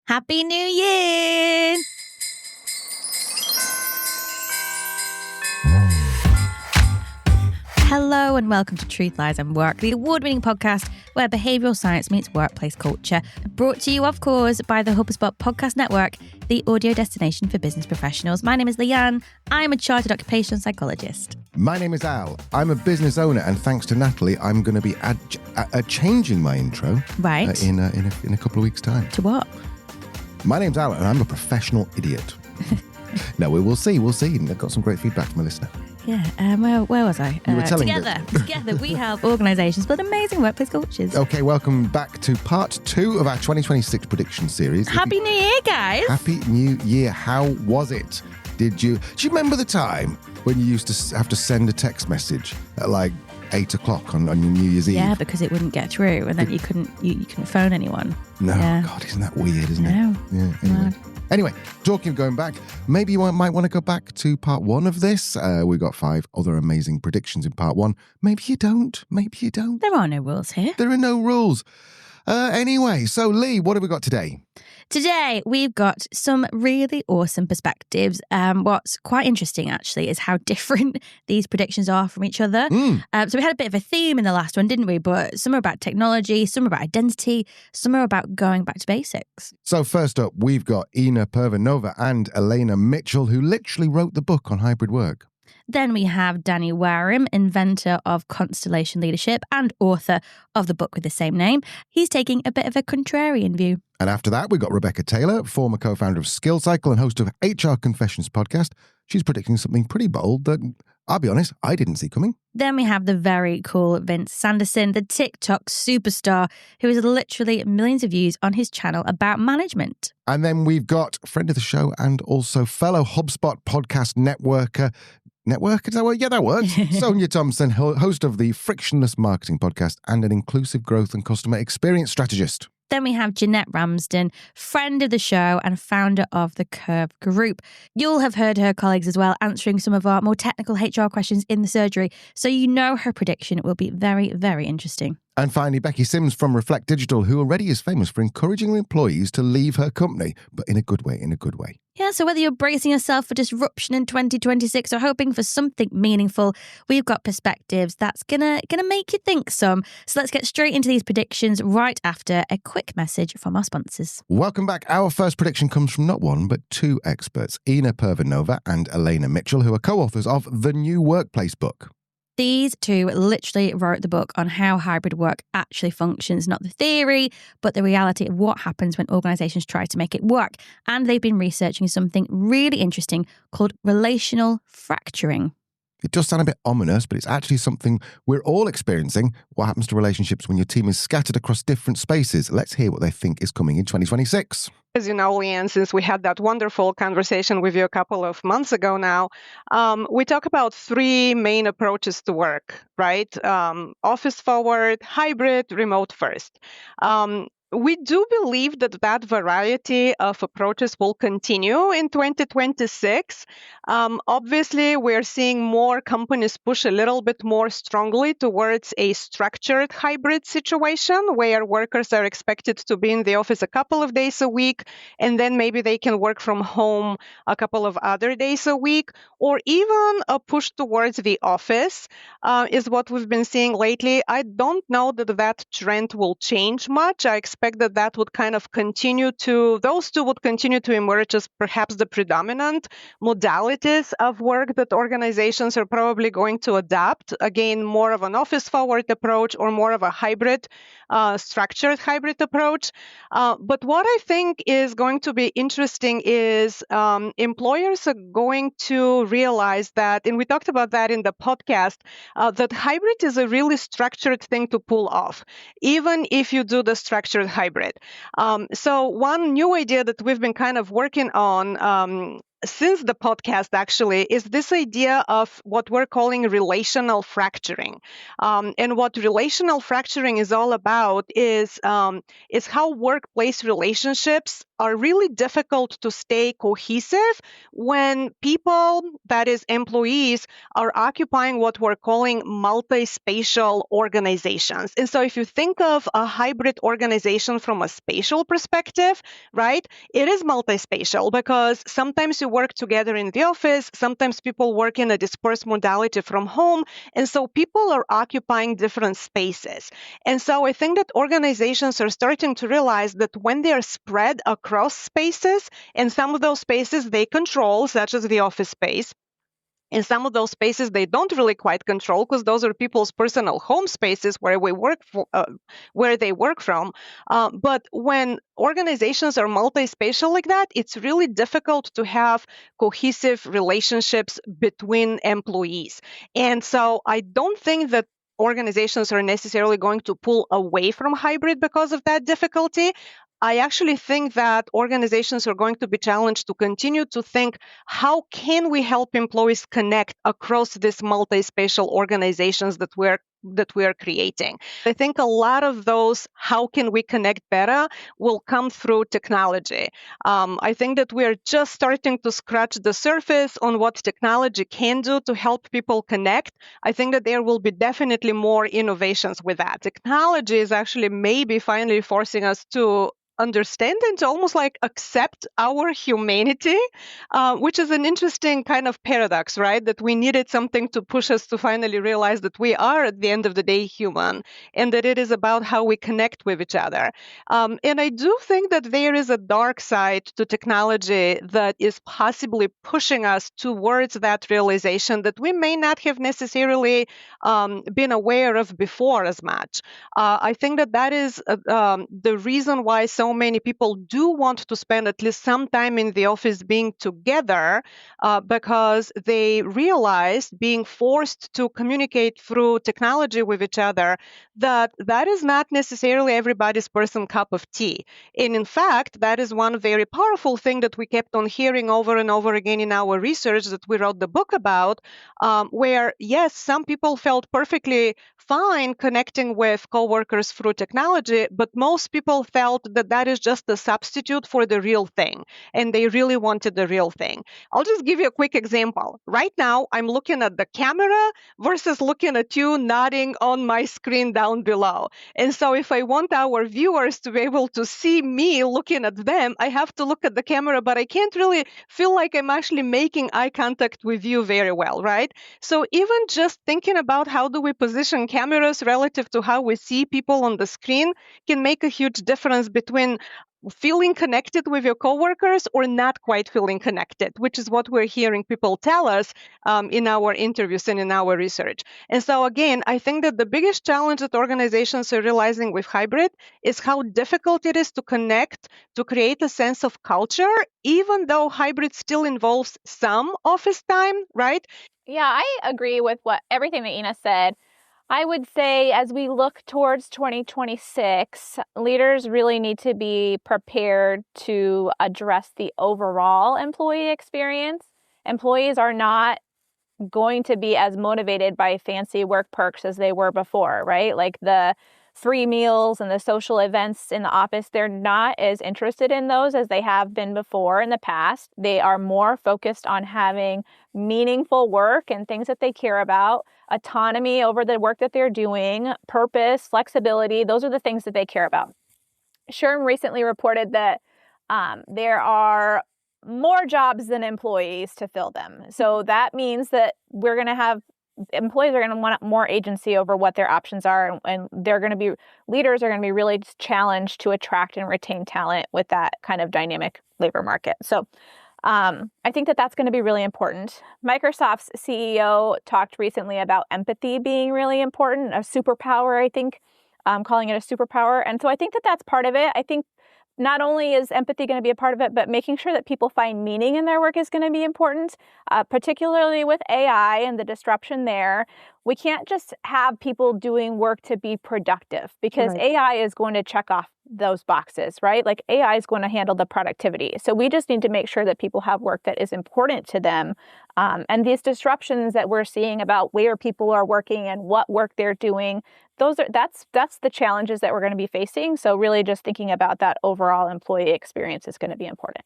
Happy New Year! Hello and welcome to Truth, Lies and Work, the award-winning podcast where behavioural science meets workplace culture. Brought to you, of course, by the HubSpot Podcast Network, the audio destination for business professionals. My name is Leanne. I'm a chartered occupational psychologist. My name is Al. I'm a business owner, and thanks to Natalie, I'm going to be changing my intro Right. in a couple of weeks' time. To what? My name's Al, and I'm a professional idiot. No, we'll see. I've got some great feedback from a listener. Yeah, where was I? You were telling Together, we help organisations build amazing workplace cultures. Okay, welcome back to part 2 of our 2026 prediction series. Happy New Year, guys! Happy New Year. How was it? Do you remember the time when you used to have to send a text message at like 8 o'clock on your New Year's Eve? Yeah, because it wouldn't get through, and then you couldn't phone anyone. No, yeah. God, isn't that weird, isn't No. it? Yeah, Anyway, talking of going back, maybe you might want to go back to part 1 of this. We've got 5 other amazing predictions in part 1. Maybe you don't. There are no rules here. There are no rules. Anyway, so Lee, what have we got today? Today, we've got some really awesome perspectives. What's quite interesting, actually, is how different these predictions are from each other. So we had a bit of a theme in the last one, didn't we? But some are about technology, some are about identity, some are about going back to basics. So first up, we've got Purvanova and Alanah Mitchell, who literally wrote the book on hybrid work. Then we have Danny Wareham, inventor of Constellation Leadership and author of the book with the same name. He's taking a bit of a contrarian view. And after that, we've got Rebecca Taylor, former co-founder of Skill Cycle and host of HR Confessions podcast. She's predicting something pretty bold that, I'll be honest, I didn't see coming. Then we have the very cool Vince Sanderson, the TikTok superstar, who has literally millions of views on his channel about management. And then we've got friend of the show and also fellow HubSpot podcast networker, is that word? Yeah, that works. Sonia Thompson, host of the Frictionless Marketing podcast and an inclusive growth and customer experience strategist. Then we have Jeanette Ramsden, friend of the show and founder of the Curve Group. You'll have heard her colleagues as well answering some of our more technical HR questions in the surgery, so you know her prediction will be very, very interesting. And finally, Becky Sims from Reflect Digital, who already is famous for encouraging employees to leave her company, but in a good way. Yeah, so whether you're bracing yourself for disruption in 2026 or hoping for something meaningful, we've got perspectives that's gonna make you think some. So let's get straight into these predictions right after a quick message from our sponsors. Welcome back. Our first prediction comes from not one, but 2 experts, Purvanova and Alanah Mitchell, who are co-authors of The New Workplace book. These 2 literally wrote the book on how hybrid work actually functions, not the theory, but the reality of what happens when organisations try to make it work. And they've been researching something really interesting called relational fracturing. It does sound a bit ominous, but it's actually something we're all experiencing. What happens to relationships when your team is scattered across different spaces? Let's hear what they think is coming in 2026. As you know, Leanne, since we had that wonderful conversation with you a couple of months ago now, we talk about 3 main approaches to work, right? Office forward, hybrid, remote first. We do believe that variety of approaches will continue in 2026. Obviously, we're seeing more companies push a little bit more strongly towards a structured hybrid situation where workers are expected to be in the office a couple of days a week, and then maybe they can work from home a couple of other days a week, or even a push towards the office is what we've been seeing lately. I don't know that trend will change much. I expect that would kind of those 2 would continue to emerge as perhaps the predominant modalities of work that organizations are probably going to adopt. Again, more of an office forward approach or more of a hybrid, structured hybrid approach. But what I think is going to be interesting is employers are going to realize that, and we talked about that in the podcast, that hybrid is a really structured thing to pull off, even if you do the structured hybrid. So one new idea that we've been kind of working on since the podcast actually is this idea of what we're calling relational fracturing. And what relational fracturing is all about is how workplace relationships are really difficult to stay cohesive when people, that is employees, are occupying what we're calling multi-spatial organizations. And so if you think of a hybrid organization from a spatial perspective, right, it is multi-spatial because sometimes you work together in the office, sometimes people work in a dispersed modality from home, and so people are occupying different spaces. And so I think that organizations are starting to realize that when they are spread across spaces, and some of those spaces they control, such as the office space, in some of those spaces they don't really quite control because those are people's personal home spaces where where they work from. But when organizations are multi-spatial like that, it's really difficult to have cohesive relationships between employees. And so I don't think that organizations are necessarily going to pull away from hybrid because of that difficulty. I actually think that organizations are going to be challenged to continue to think, how can we help employees connect across these multi-spatial organizations that we're creating? I think a lot of those how can we connect better will come through technology. I think that we're just starting to scratch the surface on what technology can do to help people connect. I think that there will be definitely more innovations with that. Technology is actually maybe finally forcing us to understand and to almost like accept our humanity, which is an interesting kind of paradox, right? That we needed something to push us to finally realize that we are, at the end of the day, human, and that it is about how we connect with each other. And I do think that there is a dark side to technology that is possibly pushing us towards that realization that we may not have necessarily been aware of before as much. I think that is the reason why so many people do want to spend at least some time in the office being together, because they realize being forced to communicate through technology with each other, that is not necessarily everybody's personal cup of tea. And in fact, that is one very powerful thing that we kept on hearing over and over again in our research that we wrote the book about, where, yes, some people felt perfectly fine connecting with coworkers through technology, but most people felt that is just a substitute for the real thing, and they really wanted the real thing. I'll just give you a quick example. Right now, I'm looking at the camera versus looking at you nodding on my screen down below. And so if I want our viewers to be able to see me looking at them, I have to look at the camera, but I can't really feel like I'm actually making eye contact with you very well, right? So even just thinking about how do we position cameras relative to how we see people on the screen can make a huge difference between feeling connected with your coworkers or not quite feeling connected, which is what we're hearing people tell us in our interviews and in our research. And so again, I think that the biggest challenge that organizations are realizing with hybrid is how difficult it is to connect, to create a sense of culture, even though hybrid still involves some office time, right? Yeah, I agree with everything that Ina said. I would say as we look towards 2026, leaders really need to be prepared to address the overall employee experience. Employees are not going to be as motivated by fancy work perks as they were before, right? Like the free meals and the social events in the office, they're not as interested in those as they have been before in the past. They are more focused on having meaningful work and things that they care about, autonomy over the work that they're doing, purpose, flexibility. Those are the things that they care about. SHRM recently reported that there are more jobs than employees to fill them. So that means that we're going to have employees are going to want more agency over what their options are, and leaders are going to be really challenged to attract and retain talent with that kind of dynamic labor market. So I think that that's going to be really important. Microsoft's CEO talked recently about empathy being really important, a superpower, I think, calling it a superpower. And so I think that that's part of it. I think not only is empathy going to be a part of it, but making sure that people find meaning in their work is going to be important, particularly with AI and the disruption there. We can't just have people doing work to be productive because right. AI is going to check off those boxes, right? Like AI is going to handle the productivity. So we just need to make sure that people have work that is important to them And these disruptions that we're seeing about where people are working and what work they're doing, that's the challenges that we're going to be facing. So really just thinking about that overall employee experience is going to be important.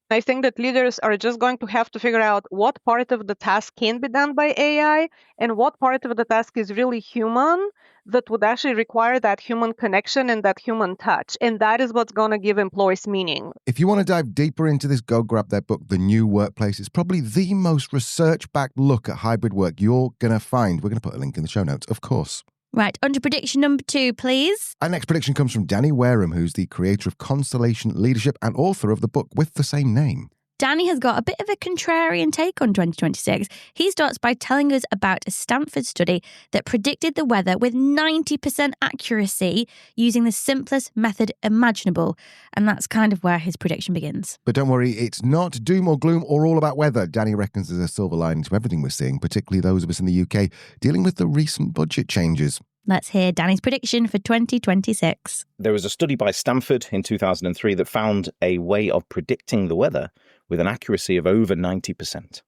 I think that leaders are just going to have to figure out what part of the task can be done by AI and what part of the task is really human that would actually require that human connection and that human touch. And that is what's going to give employees meaning. If you want to dive deeper into this, go grab their book, The New Workplace. It's probably the most research-backed look at hybrid work you're going to find. We're going to put a link in the show notes, of course. Right, on to prediction number 2, please. Our next prediction comes from Danny Wareham, who's the creator of Constellation Leadership and author of the book with the same name. Danny has got a bit of a contrarian take on 2026. He starts by telling us about a Stanford study that predicted the weather with 90% accuracy using the simplest method imaginable. And that's kind of where his prediction begins. But don't worry, it's not doom or gloom or all about weather. Danny reckons there's a silver lining to everything we're seeing, particularly those of us in the UK dealing with the recent budget changes. Let's hear Danny's prediction for 2026. There was a study by Stanford in 2003 that found a way of predicting the weather with an accuracy of over 90%.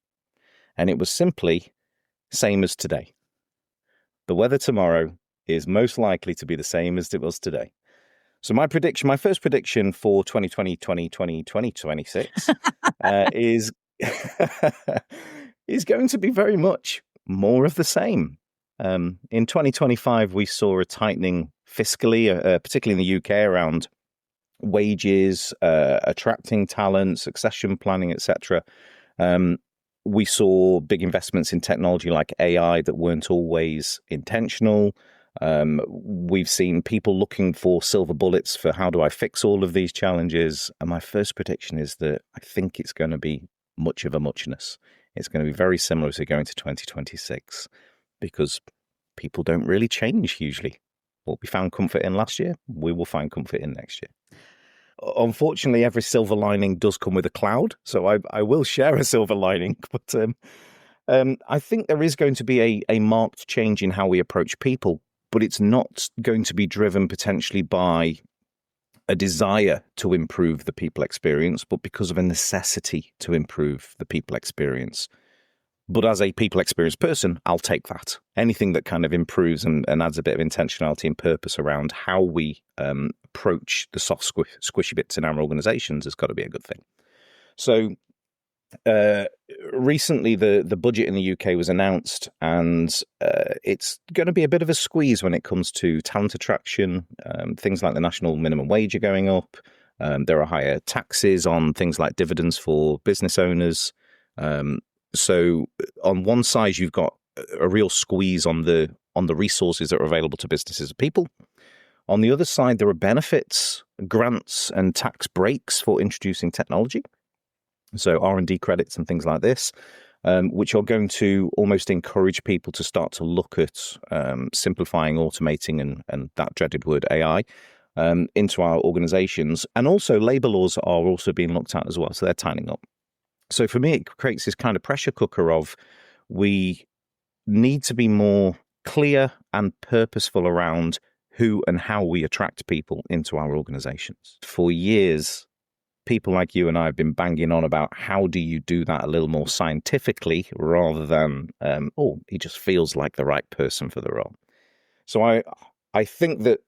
And it was simply same as today. The weather tomorrow is most likely to be the same as it was today. So my first prediction for 2026 is going to be very much more of the same. In 2025, we saw a tightening fiscally, particularly in the UK, around wages, attracting talent, succession planning, etc. We saw big investments in technology like AI that weren't always intentional. We've seen people looking for silver bullets for how do I fix all of these challenges. And my first prediction is that I think it's going to be much of a muchness. It's going to be very similar as we go into 2026. Because people don't really change usually. What we found comfort in last year, we will find comfort in next year. Unfortunately, every silver lining does come with a cloud, so I will share a silver lining. But I think there is going to be a marked change in how we approach people, but it's not going to be driven potentially by a desire to improve the people experience, but because of a necessity to improve the people experience. But as a people experience person, I'll take that. Anything that kind of improves and adds a bit of intentionality and purpose around how we approach the soft, squishy bits in our organizations has got to be a good thing. So recently, the budget in the UK was announced, and it's going to be a bit of a squeeze when it comes to talent attraction. Things like the national minimum wage are going up. There are higher taxes on things like dividends for business owners. So on one side, you've got a real squeeze on the resources that are available to businesses and people. On the other side, there are benefits, grants and tax breaks for introducing technology. So R&D credits and things like this, which are going to almost encourage people to start to look at simplifying, automating and that dreaded word AI into our organizations. And also labor laws are also being looked at as well. So they're tightening up. So for me, it creates this kind of pressure cooker of we need to be more clear and purposeful around who and how we attract people into our organizations. For years, people like you and I have been banging on about how do you do that a little more scientifically rather than, he just feels like the right person for the role. So I think that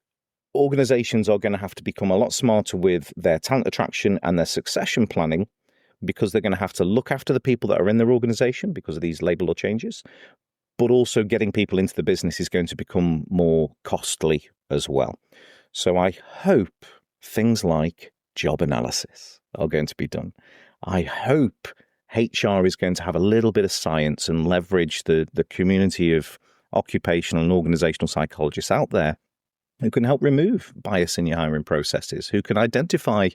organizations are going to have to become a lot smarter with their talent attraction and their succession planning, because they're going to have to look after the people that are in their organization because of these labor law changes, but also getting people into the business is going to become more costly as well. So I hope things like job analysis are going to be done. I hope HR is going to have a little bit of science and leverage the community of occupational and organizational psychologists out there who can help remove bias in your hiring processes, who can identify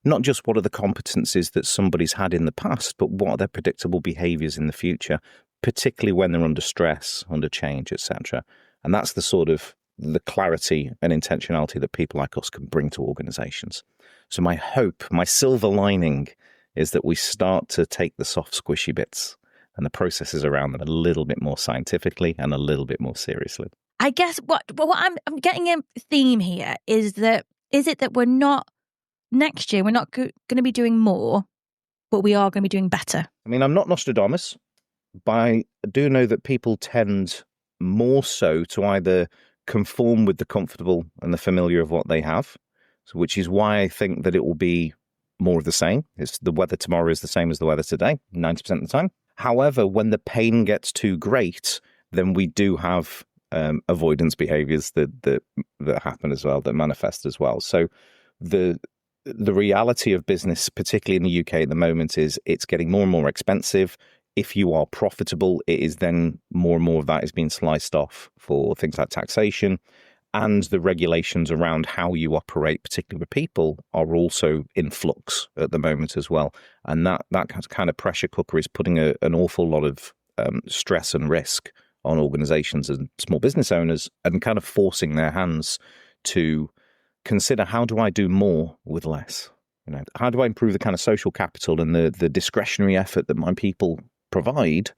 not just what are the competencies that somebody's had in the past, but what are their predictable behaviors in the future, particularly when they're under stress, under change, etc. And that's the sort of the clarity and intentionality that people like us can bring to organizations. So my hope, my silver lining, is that we start to take the soft, squishy bits and the processes around them a little bit more scientifically and a little bit more seriously. I guess what I'm getting a theme here is it that we're not, next year, we're not going to be doing more, but we are going to be doing better. I mean, I'm not Nostradamus, But I do know that people tend more so to either conform with the comfortable and the familiar of what they have, so which is why I think that it will be more of the same. It's the weather tomorrow is the same as the weather today, 90% of the time. However, when the pain gets too great, then we do have avoidance behaviors that happen as well, that manifest as well. So the reality of business, particularly in the UK at the moment, is it's getting more and more expensive. If you are profitable, it is then more and more of that is being sliced off for things like taxation. And the regulations around how you operate, particularly with people, are also in flux at the moment as well. And that kind of pressure cooker is putting an awful lot of stress and risk on organizations and small business owners, and kind of forcing their hands to consider, how do I do more with less? How do I improve the kind of social capital and the discretionary effort that my people provide?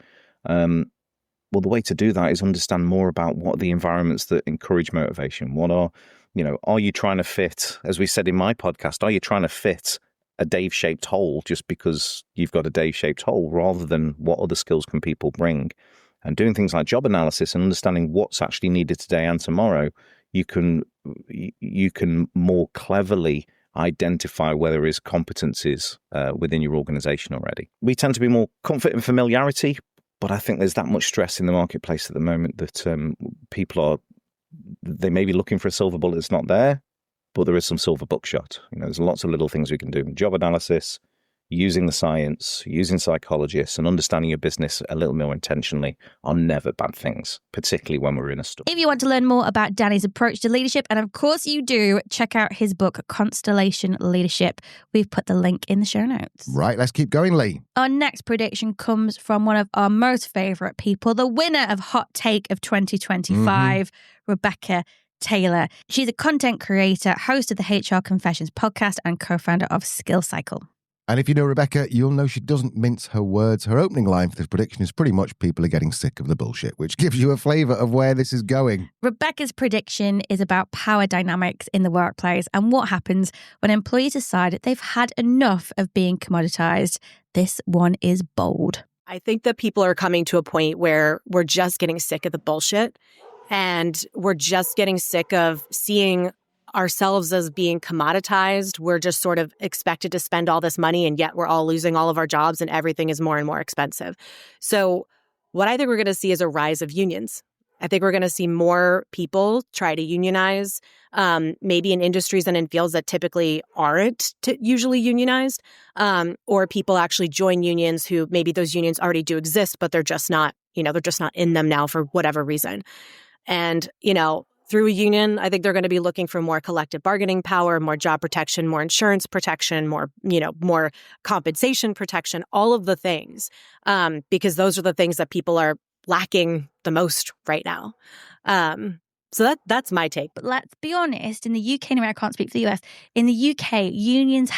Well, the way to do that is understand more about what are the environments that encourage motivation. What are you trying to fit, as we said in my podcast, are you trying to fit a Dave-shaped hole just because you've got a Dave-shaped hole, rather than what other skills can people bring? And doing things like job analysis and understanding what's actually needed today and tomorrow, you can more cleverly identify where there is competencies within your organization already. We tend to be more comfort and familiarity, but I think there's that much stress in the marketplace at the moment that people they may be looking for a silver bullet that's not there, but there is some silver buckshot. There's lots of little things we can do. Job analysis, using the science, using psychologists, and understanding your business a little more intentionally are never bad things, particularly when we're in a storm. If you want to learn more about Danny's approach to leadership, and of course you do, check out his book, Constellation Leadership. We've put the link in the show notes. Right, let's keep going, Lee. Our next prediction comes from one of our most favourite people, the winner of Hot Take of 2025, Rebecca Taylor. She's a content creator, host of the HR Confessions podcast, and co-founder of Skill Cycle. And if you know Rebecca, you'll know she doesn't mince her words. Her opening line for this prediction is pretty much people are getting sick of the bullshit, which gives you a flavour of where this is going. Rebecca's prediction is about power dynamics in the workplace and what happens when employees decide they've had enough of being commoditized. This one is bold. I think that people are coming to a point where we're just getting sick of the bullshit, and we're just getting sick of seeing ourselves as being commoditized. We're just sort of expected to spend all this money, and yet we're all losing all of our jobs and everything is more and more expensive. So what I think we're going to see is a rise of unions. I think we're going to see more people try to unionize, maybe in industries and in fields that typically aren't usually unionized, or people actually join unions who maybe those unions already do exist, but they're just not in them now for whatever reason. And, through a union, I think they're going to be looking for more collective bargaining power, more job protection, more insurance protection, more compensation protection, all of the things, because those are the things that people are lacking the most right now. So that's my take. But let's be honest, in the UK, anyway, I can't speak for the US, in the UK, unions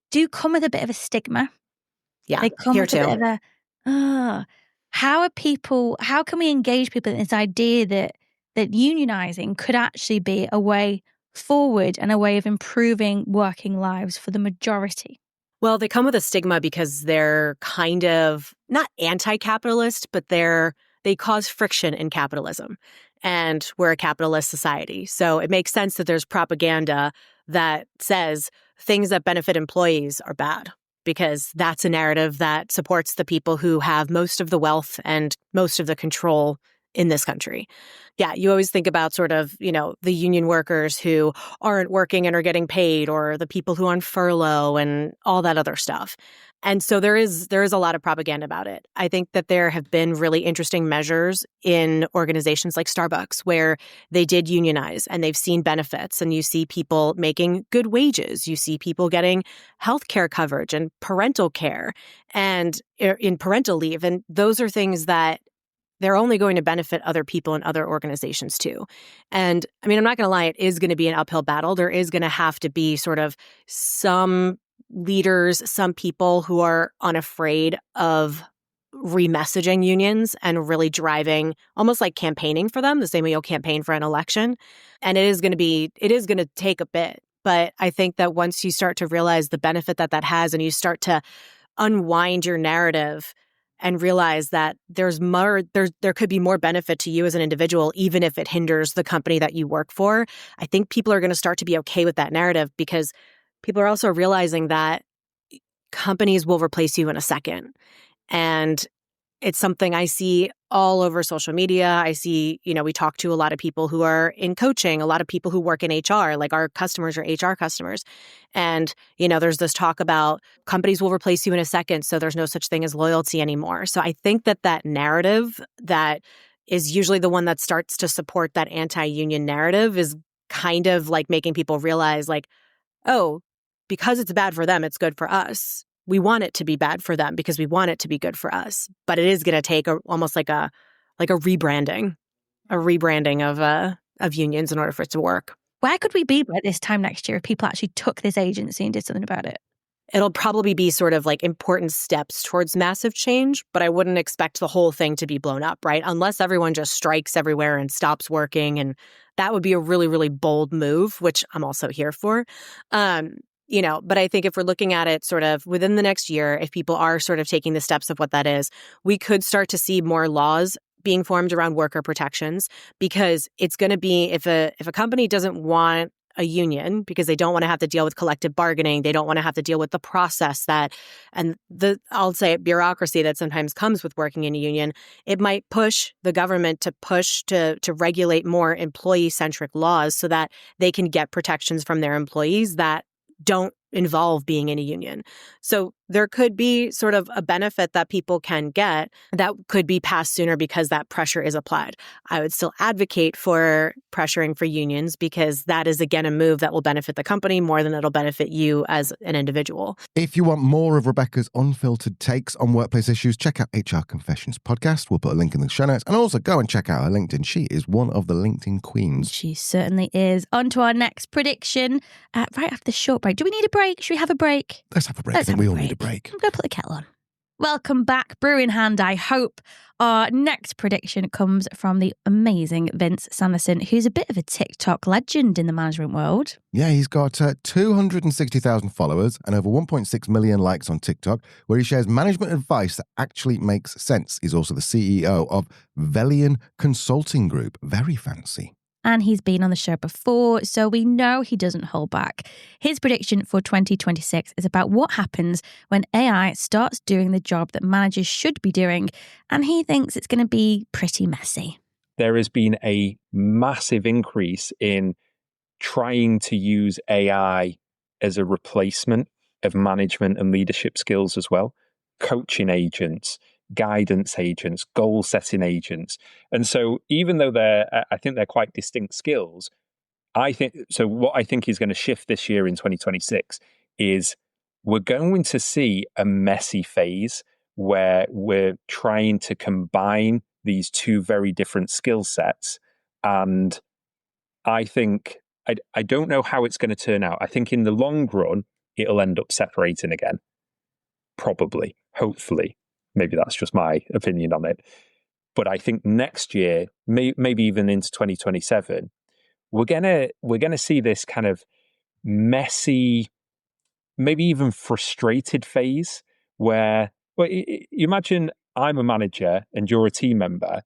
do come with a bit of a stigma. Yeah, they come here with too. a bit of a, how can we engage people in this idea that unionizing could actually be a way forward and a way of improving working lives for the majority? Well, they come with a stigma because they're kind of not anti-capitalist, but they cause friction in capitalism. And we're a capitalist society. So it makes sense that there's propaganda that says things that benefit employees are bad, because that's a narrative that supports the people who have most of the wealth and most of the control in this country. Yeah, you always think about sort of, the union workers who aren't working and are getting paid, or the people who are on furlough and all that other stuff. And so there is a lot of propaganda about it. I think that there have been really interesting measures in organizations like Starbucks where they did unionize and they've seen benefits, and you see people making good wages. You see people getting healthcare coverage and parental care and in parental leave. And those are things that they're only going to benefit other people and other organizations too. And I mean, I'm not going to lie, it is going to be an uphill battle. There is going to have to be sort of some leaders, some people who are unafraid of remessaging unions and really driving, almost like campaigning for them, the same way you'll campaign for an election. And it is going to take a bit. But I think that once you start to realize the benefit that has, and you start to unwind your narrative and realize that there could be more benefit to you as an individual, even if it hinders the company that you work for, I think people are going to start to be okay with that narrative, because people are also realizing that companies will replace you in a second. And it's something I see all over social media. I see, we talk to a lot of people who are in coaching, a lot of people who work in HR, like our customers are HR customers. And, there's this talk about companies will replace you in a second, so there's no such thing as loyalty anymore. So I think that narrative that is usually the one that starts to support that anti-union narrative is kind of like making people realize, like, oh, because it's bad for them, it's good for us. We want it to be bad for them because we want it to be good for us. But it is going to take almost like a rebranding of unions in order for it to work. Where could we be by this time next year if people actually took this agency and did something about it? It'll probably be sort of like important steps towards massive change, but I wouldn't expect the whole thing to be blown up, right? Unless everyone just strikes everywhere and stops working. And that would be a really, really bold move, which I'm also here for. But I think if we're looking at it sort of within the next year, if people are sort of taking the steps of what that is, we could start to see more laws being formed around worker protections, because it's going to be, if a company doesn't want a union because they don't want to have to deal with collective bargaining, they don't want to have to deal with the process I'll say bureaucracy that sometimes comes with working in a union, it might push the government to regulate more employee-centric laws so that they can get protections from their employees that don't involve being in a union. So there could be sort of a benefit that people can get that could be passed sooner because that pressure is applied. I would still advocate for pressuring for unions, because that is, again, a move that will benefit the company more than it'll benefit you as an individual. If you want more of Rebecca's unfiltered takes on workplace issues, check out HR Confessions podcast. We'll put a link in the show notes. And also go and check out her LinkedIn. She is one of the LinkedIn queens. She certainly is. On to our next prediction right after the short break. Do we need a break? Should we have a break? Let's have a break. I think we all need a break. I'm going to put the kettle on. Welcome back, brew in hand, I hope. Our next prediction comes from the amazing Vince Sanderson, who's a bit of a TikTok legend in the management world. Yeah, he's got 260,000 followers and over 1.6 million likes on TikTok, where he shares management advice that actually makes sense. He's also the CEO of Velian Consulting Group. Very fancy. And he's been on the show before, so we know he doesn't hold back. His prediction for 2026 is about what happens when AI starts doing the job that managers should be doing, and he thinks it's going to be pretty messy. There has been a massive increase in trying to use AI as a replacement of management and leadership skills as well. Coaching agents, guidance agents, goal-setting agents. And so even though I think they're quite distinct skills, what I think is going to shift this year in 2026 is we're going to see a messy phase where we're trying to combine these two very different skill sets. And I think, I don't know how it's going to turn out. I think in the long run, it'll end up separating again. Probably, hopefully. Maybe that's just my opinion on it. But I think next year, maybe even into 2027, we're gonna see this kind of messy, maybe even frustrated phase where, you imagine I'm a manager and you're a team member,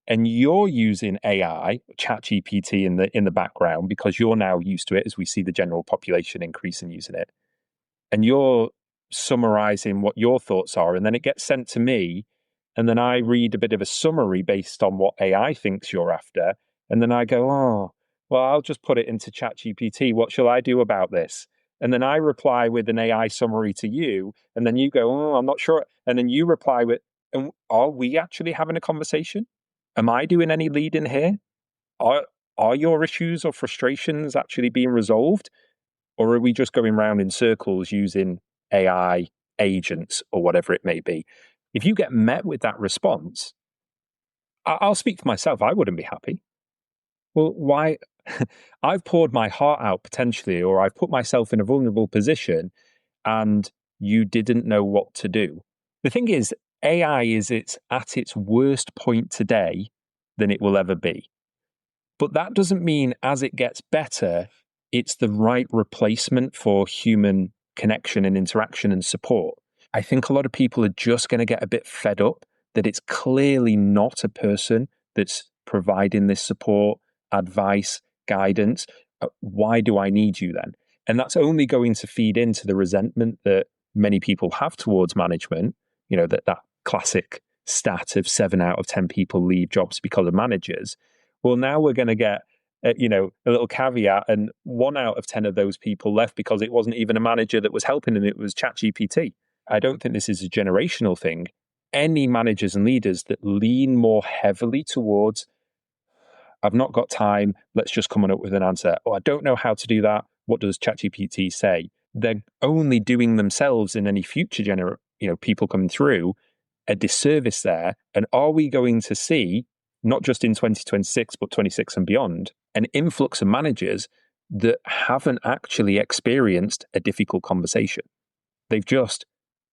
and you're using AI, ChatGPT in the background because you're now used to it as we see the general population increase in using it, and you're summarizing what your thoughts are, and then it gets sent to me, and then I read a bit of a summary based on what AI thinks you're after, and then I go, oh, well, I'll just put it into ChatGPT. What shall I do about this? And then I reply with an AI summary to you, and then you go, oh, I'm not sure. And then you reply with, and are we actually having a conversation? Am I doing any leading here? Are your issues or frustrations actually being resolved? Or are we just going round in circles using AI agents or whatever it may be? If you get met with that response, I'll speak for myself. I wouldn't be happy. Well, why? I've poured my heart out potentially, or I've put myself in a vulnerable position and you didn't know what to do. The thing is, AI is at its worst point today than it will ever be. But that doesn't mean as it gets better, it's the right replacement for human connection and interaction and support. I think a lot of people are just going to get a bit fed up that it's clearly not a person that's providing this support, advice, guidance. Why do I need you then? And that's only going to feed into the resentment that many people have towards management. You know, that classic stat of 7 out of 10 people leave jobs because of managers. Well, now we're going to get, a little caveat, and 1 out of 10 of those people left because it wasn't even a manager that was helping them, it was ChatGPT. I don't think this is a generational thing. Any managers and leaders that lean more heavily towards, I've not got time, let's just come up with an answer. Oh, I don't know how to do that. What does ChatGPT say? They're only doing themselves and any future people coming through a disservice there. And are we going to see, not just in 2026, but 26 and beyond, an influx of managers that haven't actually experienced a difficult conversation? They've just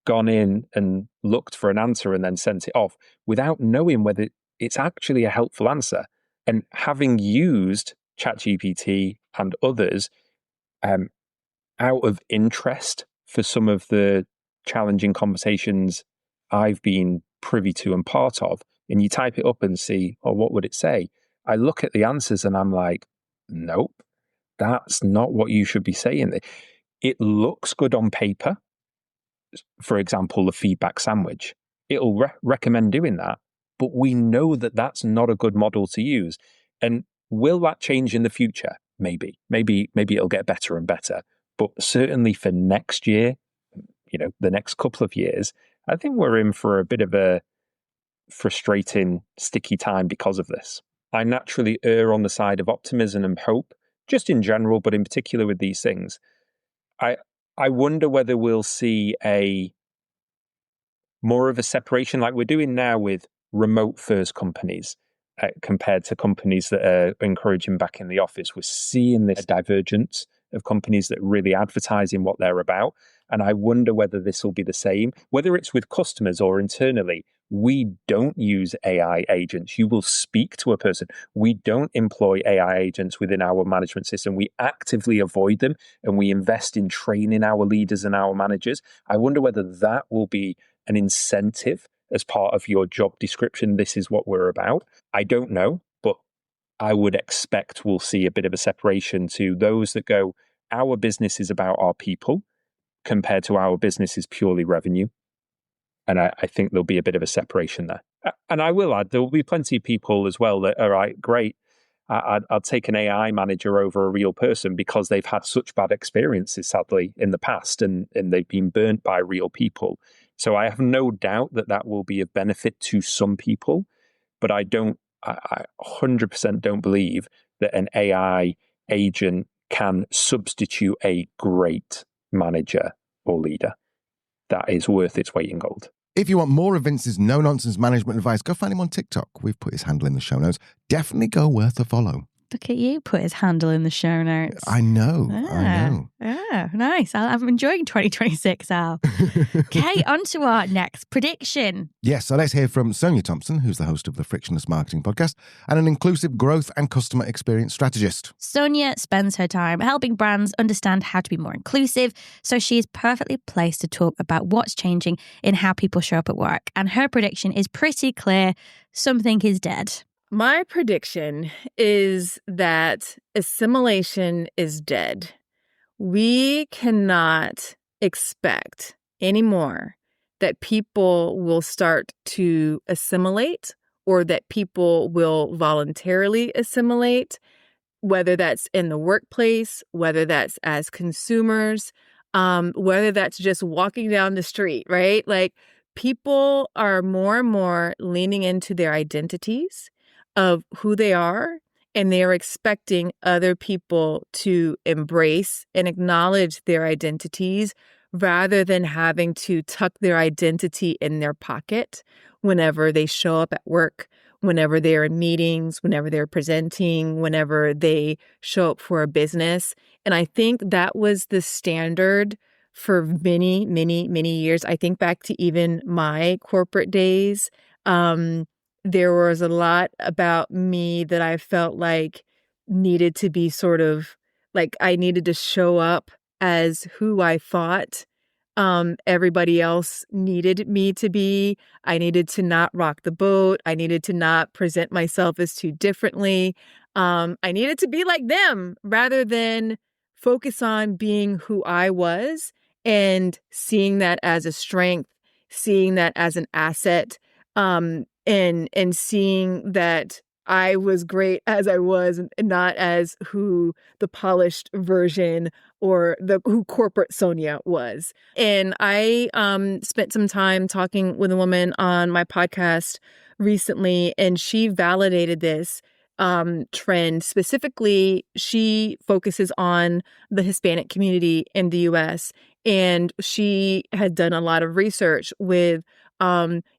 gone in and looked for an answer and then sent it off without knowing whether it's actually a helpful answer. And having used ChatGPT and others out of interest for some of the challenging conversations I've been privy to and part of, and you type it up and see, oh, what would it say? I look at the answers and I'm like, nope, that's not what you should be saying. It looks good on paper. For example, the feedback sandwich. It'll recommend doing that, but we know that that's not a good model to use. And will that change in the future? Maybe it'll get better and better. But certainly for next year, the next couple of years, I think we're in for a bit of a frustrating, sticky time because of this. I naturally err on the side of optimism and hope, just in general, but in particular with these things. I wonder whether we'll see more of a separation like we're doing now with remote first companies compared to companies that are encouraging back in the office. We're seeing this divergence of companies that really advertising what they're about. And I wonder whether this will be the same, whether it's with customers or internally. We don't use AI agents. You will speak to a person. We don't employ AI agents within our management system. We actively avoid them and we invest in training our leaders and our managers. I wonder whether that will be an incentive as part of your job description. This is what we're about. I don't know, but I would expect we'll see a bit of a separation to those that go, our business is about our people compared to our business is purely revenue. And I think there'll be a bit of a separation there. And I will add, there will be plenty of people as well that are right, great. I'd take an AI manager over a real person because they've had such bad experiences, sadly, in the past, and they've been burnt by real people. So I have no doubt that will be of benefit to some people, but I 100% don't believe that an AI agent can substitute a great manager or leader. That is worth its weight in gold. If you want more of Vince's no-nonsense management advice, go find him on TikTok. We've put his handle in the show notes. Definitely go worth a follow. Look at you, put his handle in the show notes. I know. Yeah, nice. I'm enjoying 2026, Al. Okay, on to our next prediction. Yes, so let's hear from Sonia Thompson, who's the host of the Frictionless Marketing Podcast and an inclusive growth and customer experience strategist. Sonia spends her time helping brands understand how to be more inclusive, so she is perfectly placed to talk about what's changing in how people show up at work. And her prediction is pretty clear. Something is dead. My prediction is that assimilation is dead. We cannot expect anymore that people will start to assimilate or that people will voluntarily assimilate, whether that's in the workplace, whether that's as consumers, whether that's just walking down the street, right? Like, people are more and more leaning into their identities of who they are, and they are expecting other people to embrace and acknowledge their identities rather than having to tuck their identity in their pocket whenever they show up at work, whenever they're in meetings, whenever they're presenting, whenever they show up for a business. And I think that was the standard for many, many, many years. I think back to even my corporate days. There was a lot about me that I felt like needed to be sort of like I needed to show up as who I thought everybody else needed me to be. I needed to not rock the boat. I needed to not present myself as too differently. I needed to be like them rather than focus on being who I was and seeing that as a strength, seeing that as an asset, and seeing that I was great as I was and not as who the polished version or who corporate Sonia was. And I spent some time talking with a woman on my podcast recently, and she validated this trend. Specifically, she focuses on the Hispanic community in the US, and she had done a lot of research with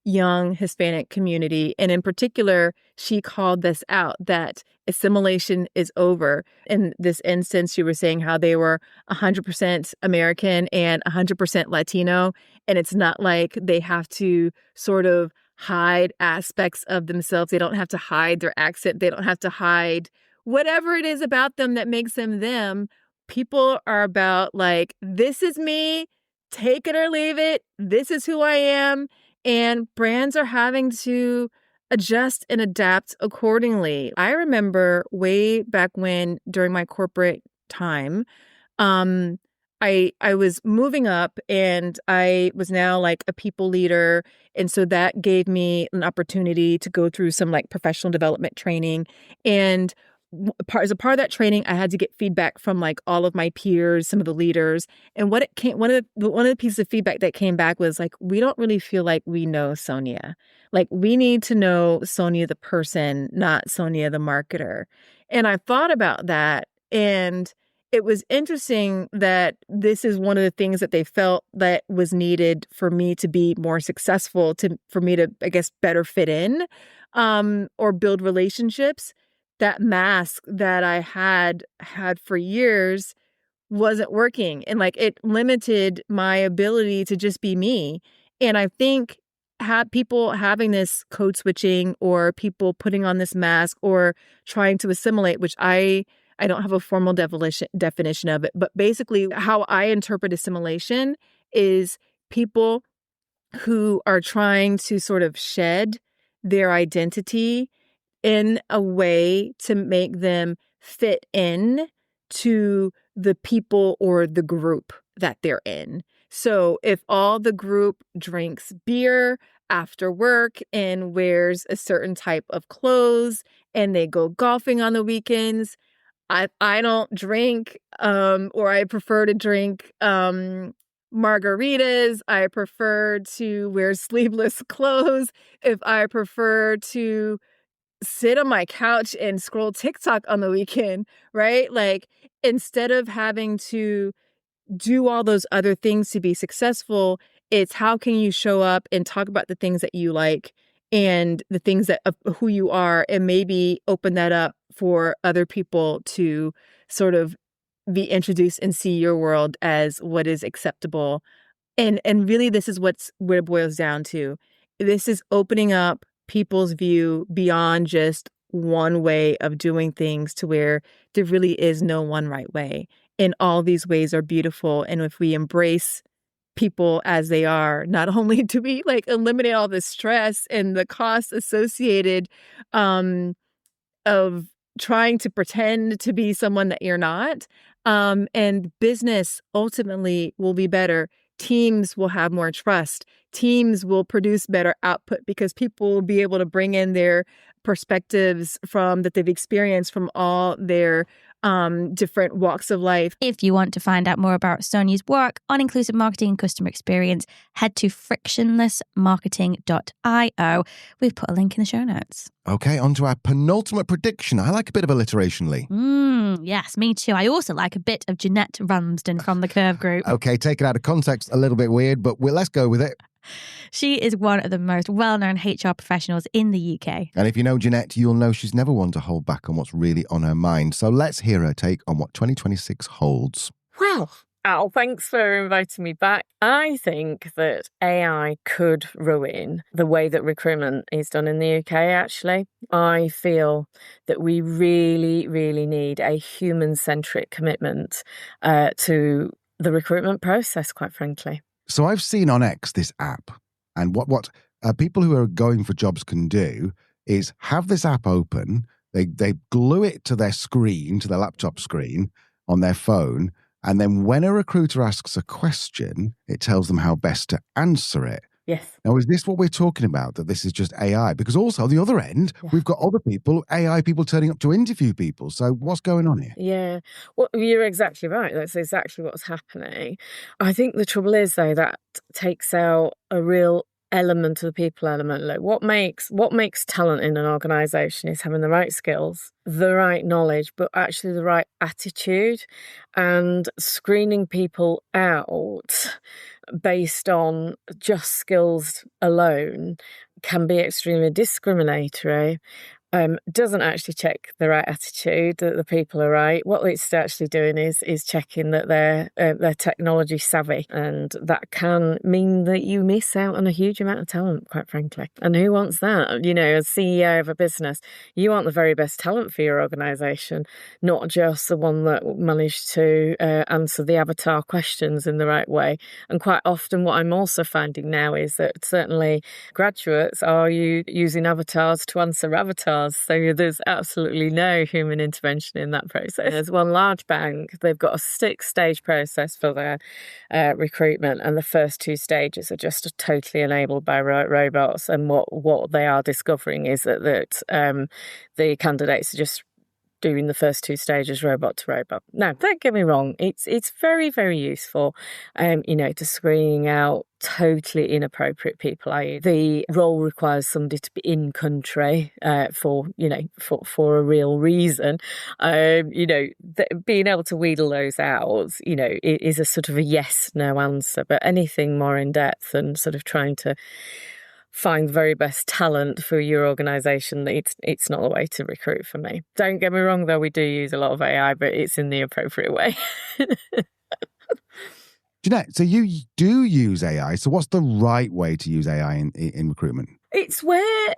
young Hispanic community. And in particular, she called this out, that assimilation is over. In this instance, she was saying how they were 100% American and 100% Latino. And it's not like they have to sort of hide aspects of themselves. They don't have to hide their accent. They don't have to hide whatever it is about them that makes them them. People are about like, this is me, take it or leave it. This is who I am. And brands are having to adjust and adapt accordingly. I remember way back when, during my corporate time, I was moving up and I was now like a people leader. And so that gave me an opportunity to go through some like professional development training. And as a part of that training, I had to get feedback from like all of my peers, some of the leaders. And one of the pieces of feedback that came back was like, we don't really feel like we know Sonia. Like, we need to know Sonia the person, not Sonia the marketer. And I thought about that, and it was interesting that this is one of the things that they felt that was needed for me to be more successful, for me to, I guess, better fit in, or build relationships. That mask that I had for years wasn't working. And like, it limited my ability to just be me. And I think people having this code switching, or people putting on this mask or trying to assimilate, which I don't have a formal definition of it, but basically how I interpret assimilation is people who are trying to sort of shed their identity in a way to make them fit in to the people or the group that they're in. So if all the group drinks beer after work and wears a certain type of clothes and they go golfing on the weekends, I don't drink, or I prefer to drink margaritas. I prefer to wear sleeveless clothes. If I prefer to sit on my couch and scroll TikTok on the weekend, right? Like, instead of having to do all those other things to be successful, it's how can you show up and talk about the things that you like and the things that of who you are, and maybe open that up for other people to sort of be introduced and see your world as what is acceptable. And really, this is what it boils down to. This is opening up people's view beyond just one way of doing things, to where there really is no one right way. And all these ways are beautiful. And if we embrace people as they are, not only do we like eliminate all the stress and the costs associated of trying to pretend to be someone that you're not, and business ultimately will be better. Teams will have more trust. Teams will produce better output because people will be able to bring in their perspectives that they've experienced from all their different walks of life. If you want to find out more about Sonia's work on inclusive marketing and customer experience, head to frictionlessmarketing.io. We've put a link in the show notes. Okay, on to our penultimate prediction. I like a bit of alliteration, Lee. Yes, me too. I also like a bit of Jeanette Ramsden from the Curve Group. Okay, taken out of context, a little bit weird, but let's go with it. She is one of the most well-known HR professionals in the UK. And if you know Jeanette, you'll know she's never one to hold back on what's really on her mind. So let's hear her take on what 2026 holds. Well, Al, thanks for inviting me back. I think that AI could ruin the way that recruitment is done in the UK, actually. I feel that we really, really need a human-centric commitment to the recruitment process, quite frankly. So I've seen on X this app, and what people who are going for jobs can do is have this app open. They glue it to their screen, to their laptop screen on their phone, and then when a recruiter asks a question, it tells them how best to answer it. Yes. Now, is this what we're talking about, that this is just AI? Because also, the other end, we've got other people, AI people turning up to interview people. So what's going on here? Yeah. Well, you're exactly right. That's exactly what's happening. I think the trouble is, though, that takes out a real element of the people element. Like what makes talent in an organisation is having the right skills, the right knowledge, but actually the right attitude, and screening people out based on just skills alone can be extremely discriminatory. Doesn't actually check the right attitude, that the people are right. What it's actually doing is checking that they're technology savvy, and that can mean that you miss out on a huge amount of talent, quite frankly. And who wants that? You know, as CEO of a business, you want the very best talent for your organisation, not just the one that managed to answer the avatar questions in the right way. And quite often, what I'm also finding now is that certainly graduates are using avatars to answer avatars. So there's absolutely no human intervention in that process. There's one large bank, they've got a 6-stage process for their recruitment, and the first 2 stages are just totally enabled by robots. And what they are discovering is that the candidates are just doing the first 2 stages robot to robot. Now, don't get me wrong, it's very, very useful, to screening out totally inappropriate people. The role requires somebody to be in country for a real reason. Being able to wheedle those out, is a sort of a yes/no answer. But anything more in depth and sort of trying to find the very best talent for your organisation, it's not the way to recruit for me. Don't get me wrong, though, we do use a lot of AI, but it's in the appropriate way. Jeanette, so you do use AI. So what's the right way to use AI in recruitment? It's where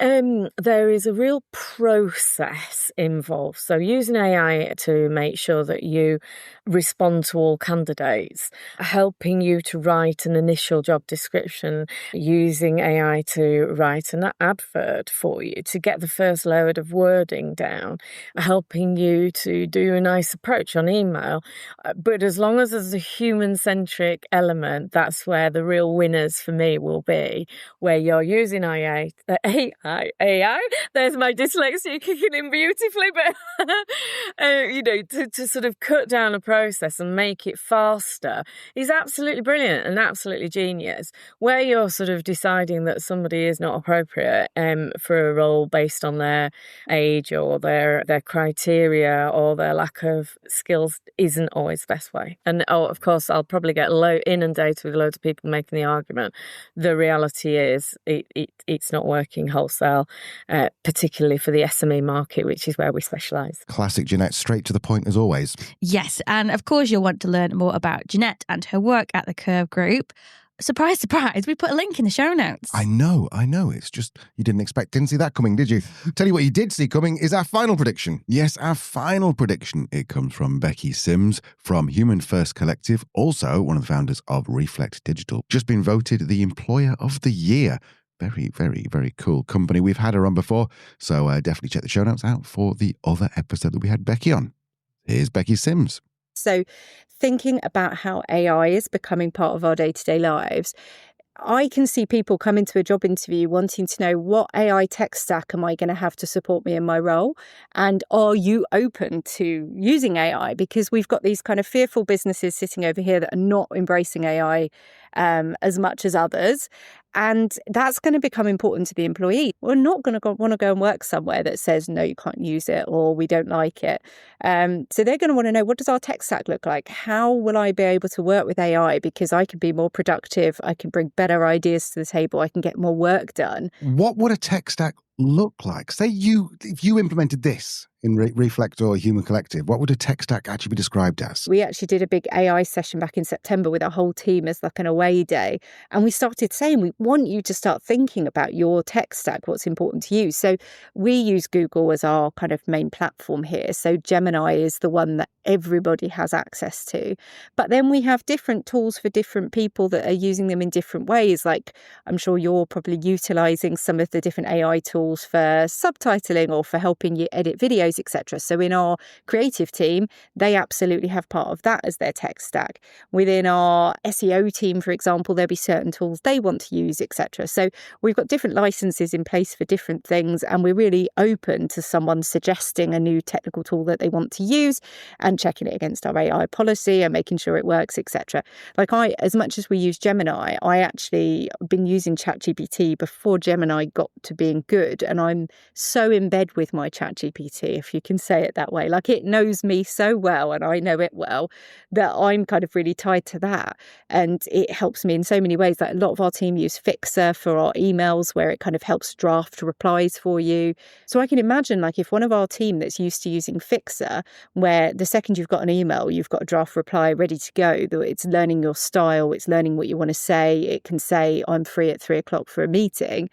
there is a real process involved. So using AI to make sure that you respond to all candidates, helping you to write an initial job description, using AI to write an advert for you, to get the first load of wording down, helping you to do a nice approach on email. But as long as there's a human-centric element, that's where the real winners for me will be, where you're using AI, there's my dyslexia kicking in beautifully, but to sort of cut down a process and make it faster is absolutely brilliant and absolutely genius. Where you're sort of deciding that somebody is not appropriate for a role based on their age or their criteria or their lack of skills isn't always the best way. And of course, I'll probably get inundated with loads of people making the argument. The reality is it's not working wholesale, particularly for the SME market, which is where we specialise. Classic Jeanette, straight to the point as always. Yes, and of course you'll want to learn more about Jeanette and her work at the Curve Group. Surprise, surprise, we put a link in the show notes. I know. It's just, you didn't see that coming, did you? Tell you what you did see coming is our final prediction. Yes, our final prediction. It comes from Becky Sims from Human First Collective, also one of the founders of Reflect Digital. Just been voted the Employer of the Year. Very, very, very cool company. We've had her on before, so definitely check the show notes out for the other episode that we had Becky on. Here's Becky Sims. So thinking about how AI is becoming part of our day-to-day lives, I can see people come into a job interview wanting to know, what AI tech stack am I going to have to support me in my role? And are you open to using AI? Because we've got these kind of fearful businesses sitting over here that are not embracing AI as much as others. And that's going to become important to the employee. We're not going to want to go and work somewhere that says, no, you can't use it, or we don't like it. So they're going to want to know, what does our tech stack look like? How will I be able to work with AI? Because I can be more productive. I can bring better ideas to the table. I can get more work done. What would a tech stack look like? Say if you implemented this in Reflect or Human Collective, what would a tech stack actually be described as? We actually did a big AI session back in September with our whole team as like an away day. And we started saying, we want you to start thinking about your tech stack, what's important to you. So we use Google as our kind of main platform here. So Gemini is the one that everybody has access to. But then we have different tools for different people that are using them in different ways. Like I'm sure you're probably utilizing some of the different AI tools for subtitling or for helping you edit videos, etc. So in our creative team, they absolutely have part of that as their tech stack. Within our SEO team, for example, there'll be certain tools they want to use, etc. So we've got different licenses in place for different things, and we're really open to someone suggesting a new technical tool that they want to use and checking it against our AI policy and making sure it works, etc. Like as much as we use Gemini, I actually been using ChatGPT before Gemini got to being good, and I'm so in bed with my ChatGPT, if you can say it that way. Like it knows me so well and I know it well that I'm kind of really tied to that, and it helps me in so many ways. Like a lot of our team use Fixer for our emails, where it kind of helps draft replies for you. So I can imagine, like, if one of our team that's used to using Fixer, where the second you've got an email, you've got a draft reply ready to go, it's learning your style, it's learning what you want to say, it can say, I'm free at 3:00 for a meeting.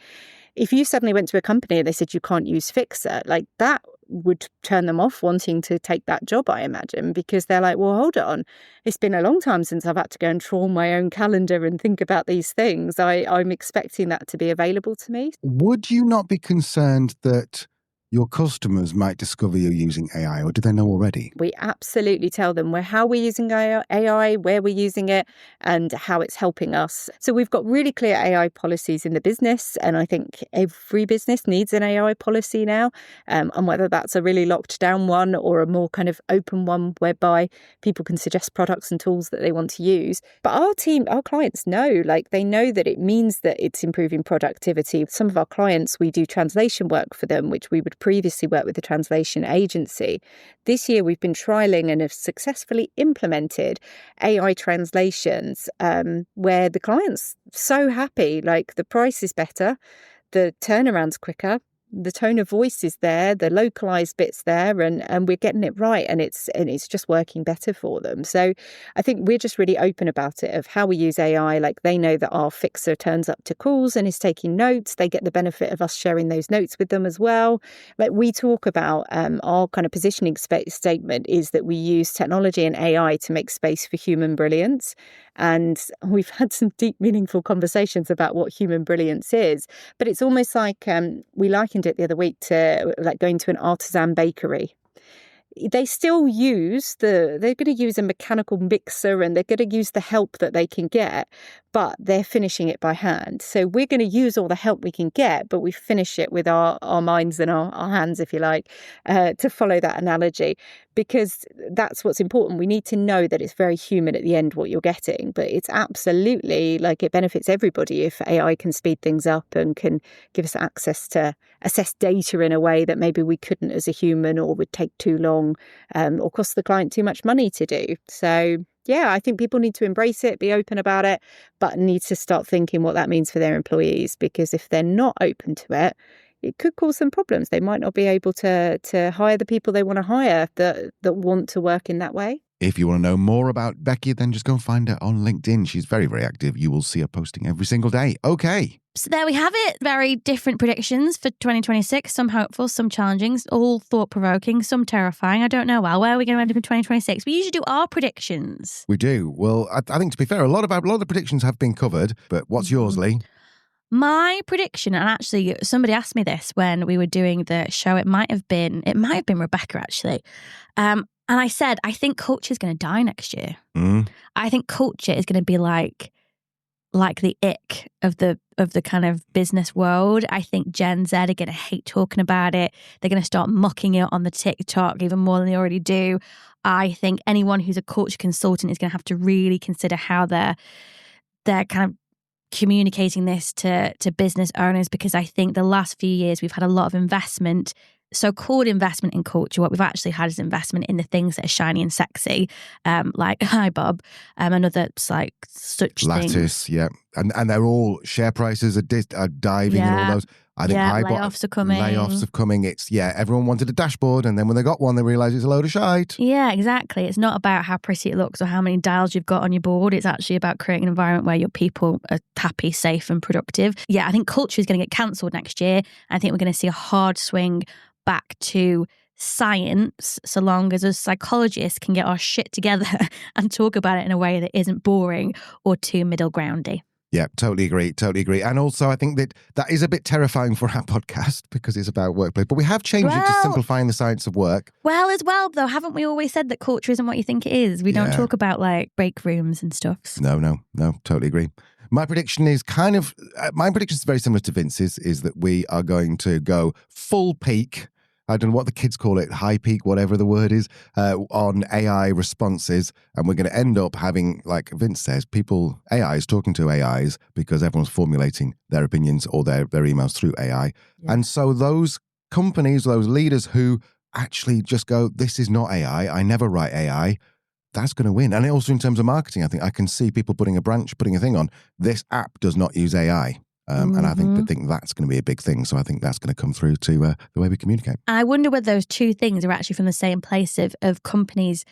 If you suddenly went to a company and they said you can't use Fixer, like that would turn them off wanting to take that job, I imagine, because they're like, well, hold on, it's been a long time since I've had to go and trawl my own calendar and think about these things. I'm expecting that to be available to me. Would you not be concerned that your customers might discover you're using AI, or do they know already? We absolutely tell them how we're using AI, where we're using it, and how it's helping us. So we've got really clear AI policies in the business, and I think every business needs an AI policy now, and whether that's a really locked down one or a more kind of open one whereby people can suggest products and tools that they want to use. But our clients know, like they know that it means that it's improving productivity. Some of our clients, we do translation work for them, which we would previously worked with a translation agency. This year, we've been trialling and have successfully implemented AI translations where the client's so happy, like the price is better, the turnaround's quicker, the tone of voice is there, the localized bit's there, and we're getting it right, and it's just working better for them. So I think we're just really open about it, of how we use AI. Like they know that our fixer turns up to calls and is taking notes. They get the benefit of us sharing those notes with them as well. Like we talk about our kind of positioning statement is that we use technology and AI to make space for human brilliance. And we've had some deep, meaningful conversations about what human brilliance is. But it's almost like we likened it the other week to like going to an artisan bakery. They still they're going to use a mechanical mixer and they're going to use the help that they can get, but they're finishing it by hand. So we're going to use all the help we can get, but we finish it with our minds and our hands, if you like, to follow that analogy, because that's what's important. We need to know that it's very human at the end, what you're getting, but it's absolutely like it benefits everybody if AI can speed things up and can give us access to assess data in a way that maybe we couldn't as a human, or would take too long, or cost the client too much money to do. So yeah, I think people need to embrace it, be open about it, but need to start thinking what that means for their employees, because if they're not open to it, it could cause some problems. They might not be able to hire the people they want to hire that want to work in that way. If you want to know more about Becky, then just go and find her on LinkedIn. She's very, very active. You will see her posting every single day. Okay. So there we have it. Very different predictions for 2026. Some hopeful, some challenging, all thought-provoking, some terrifying. I don't know, well, where are we going to end up in 2026? We usually do our predictions. We do. Well, I think, to be fair, a lot of the predictions have been covered. But what's yours, Lee? My prediction, and actually somebody asked me this when we were doing the show, it might have been Rebecca, actually. And I said, I think culture is going to die next year. I think culture is going to be like the ick of the kind of business world. I think Gen Z are going to hate talking about it. They're going to start mocking it on the TikTok even more than they already do. I think anyone who's a culture consultant is going to have to really consider how they're kind of communicating this to business owners, because I think the last few years we've had a lot of investment, so-called investment in culture. What we've actually had is investment in the things that are shiny and sexy, like Hi Bob, another like such Lattice, things. yeah. And they're all, share prices are diving and all those. I think layoffs are coming. Layoffs are coming. It's, everyone wanted a dashboard, and then when they got one, they realised it's a load of shite. Yeah, exactly. It's not about how pretty it looks or how many dials you've got on your board. It's actually about creating an environment where your people are happy, safe and productive. Yeah, I think culture is going to get cancelled next year. I think we're going to see a hard swing back to science, so long as us psychologists can get our shit together and talk about it in a way that isn't boring or too middle groundy. Yeah, totally agree. And also, I think that is a bit terrifying for our podcast because it's about workplace. But we have changed it to simplifying the science of work. Well, as well, though, haven't we always said that culture isn't what you think it is? We don't talk about like break rooms and stuff. No, totally agree. My prediction is very similar to Vince's, is that we are going to go full peak. I don't know what the kids call it, high peak, whatever the word is, on AI responses. And we're going to end up having, like Vince says, AIs talking to AIs because everyone's formulating their opinions or their emails through AI. Yeah. And so those companies, those leaders who actually just go, this is not AI, I never write AI, that's going to win. And also in terms of marketing, I think I can see people putting a thing on, this app does not use AI. And I think that's going to be a big thing. So I think that's going to come through to the way we communicate. I wonder whether those two things are actually from the same place of companies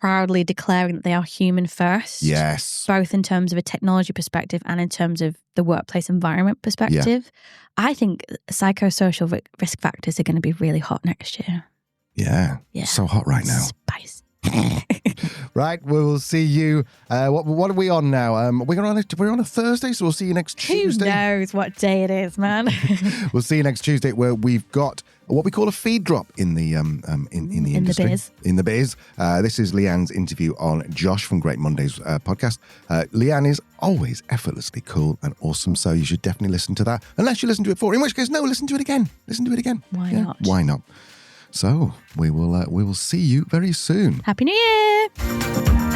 proudly declaring that they are human first. Yes. Both in terms of a technology perspective and in terms of the workplace environment perspective. Yeah. I think psychosocial risk factors are going to be really hot next year. Yeah. So hot right now. Spice. Right, we will see you. What are we on now? We're on a Thursday, so we'll see you next Tuesday. Who knows what day it is, man? We'll see you next Tuesday, where we've got what we call a feed drop in the industry. In the biz. This is Leanne's interview on Josh from Great Monday's podcast. Leanne is always effortlessly cool and awesome, so you should definitely listen to that. Unless you listen to it before, in which case, no, listen to it again. Why not? Why not? So we will see you very soon. Happy New Year!